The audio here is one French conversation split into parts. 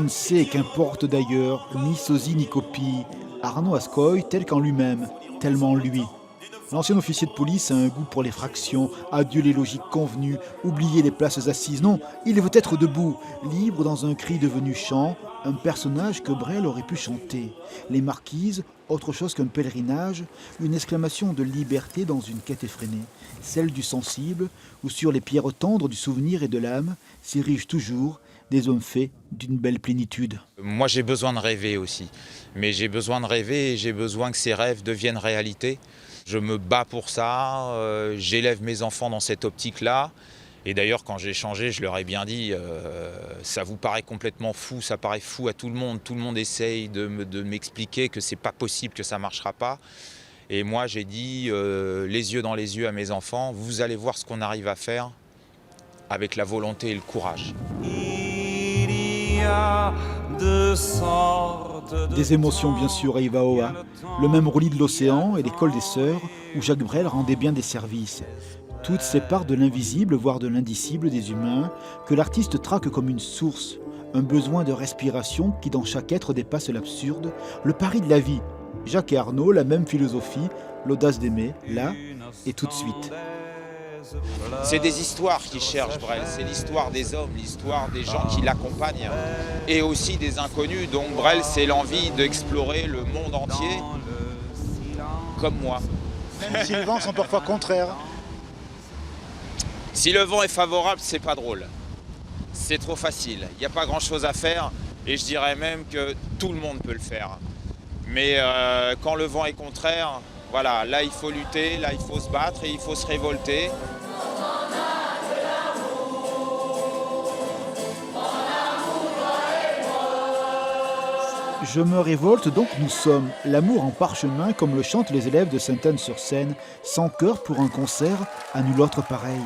On ne sait qu'importe d'ailleurs, ni sosie ni copie. Arnaud Ascoy tel qu'en lui-même, tellement lui. L'ancien officier de police a un goût pour les fractions, adieu les logiques convenues, oublier les places assises. Non, il veut être debout, libre dans un cri devenu chant, un personnage que Brel aurait pu chanter. Les marquises, autre chose qu'un pèlerinage, une exclamation de liberté dans une quête effrénée, celle du sensible, où sur les pierres tendres du souvenir et de l'âme s'érigent toujours des hommes faits d'une belle plénitude. Moi j'ai besoin de rêver aussi, mais j'ai besoin de rêver et j'ai besoin que ces rêves deviennent réalité. Je me bats pour ça, j'élève mes enfants dans cette optique-là. Et d'ailleurs, quand j'ai changé, je leur ai bien dit, ça vous paraît complètement fou, ça paraît fou à tout le monde essaye de m'expliquer que c'est pas possible, que ça marchera pas. Et moi, j'ai dit, les yeux dans les yeux à mes enfants, vous allez voir ce qu'on arrive à faire avec la volonté et le courage. Des émotions bien sûr à Ivaoa, le même roulis de l'océan et l'école des sœurs où Jacques Brel rendait bien des services. Toutes ces parts de l'invisible, voire de l'indicible des humains, que l'artiste traque comme une source, un besoin de respiration qui dans chaque être dépasse l'absurde, le pari de la vie. Jacques et Arnaud, la même philosophie, l'audace d'aimer, là et tout de suite. C'est des histoires qu'il cherche Brel, c'est l'histoire des hommes, l'histoire des gens qui l'accompagnent et aussi des inconnus. Donc Brel, c'est l'envie d'explorer le monde entier comme moi. Même si les vents sont parfois contraires. Si le vent est favorable, c'est pas drôle. C'est trop facile, il n'y a pas grand chose à faire et je dirais même que tout le monde peut le faire. Mais quand le vent est contraire, voilà, là il faut lutter, là il faut se battre et il faut se révolter. Je me révolte donc nous sommes, l'amour en parchemin comme le chantent les élèves de Sainte-Anne-sur-Seine, sans cœur pour un concert à nul autre pareil.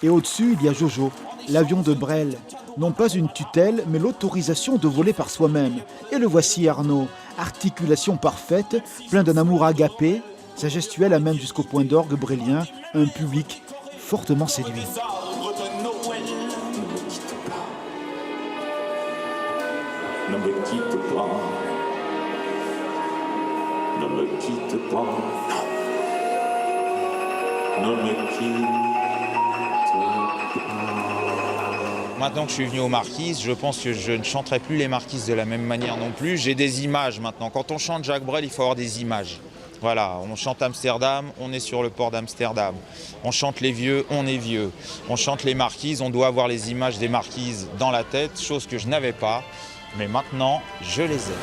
Et au-dessus, il y a Jojo, l'avion de Brel, non pas une tutelle, mais l'autorisation de voler par soi-même. Et le voici Arnaud, articulation parfaite, plein d'un amour agapé, sa gestuelle amène jusqu'au point d'orgue brélien un public fortement séduit. Ne me quitte pas, ne me quitte pas, ne me quitte pas. Maintenant que je suis venu aux Marquises, je pense que je ne chanterai plus les Marquises de la même manière non plus. J'ai des images maintenant. Quand on chante Jacques Brel, il faut avoir des images. Voilà, on chante Amsterdam, on est sur le port d'Amsterdam. On chante les vieux, on est vieux. On chante les Marquises, on doit avoir les images des Marquises dans la tête, chose que je n'avais pas. Mais maintenant, je les ai.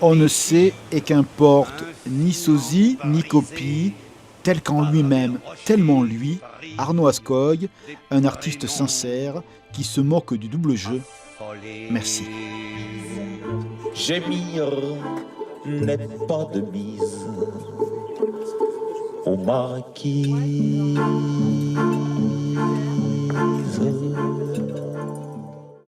On ne sait et qu'importe, ni sosie, ni copie, tel qu'en lui-même, tellement lui, Arnaud Ascoy, un artiste sincère qui se moque du double jeu. Merci. Gémir n'est pas de mise aux marquises.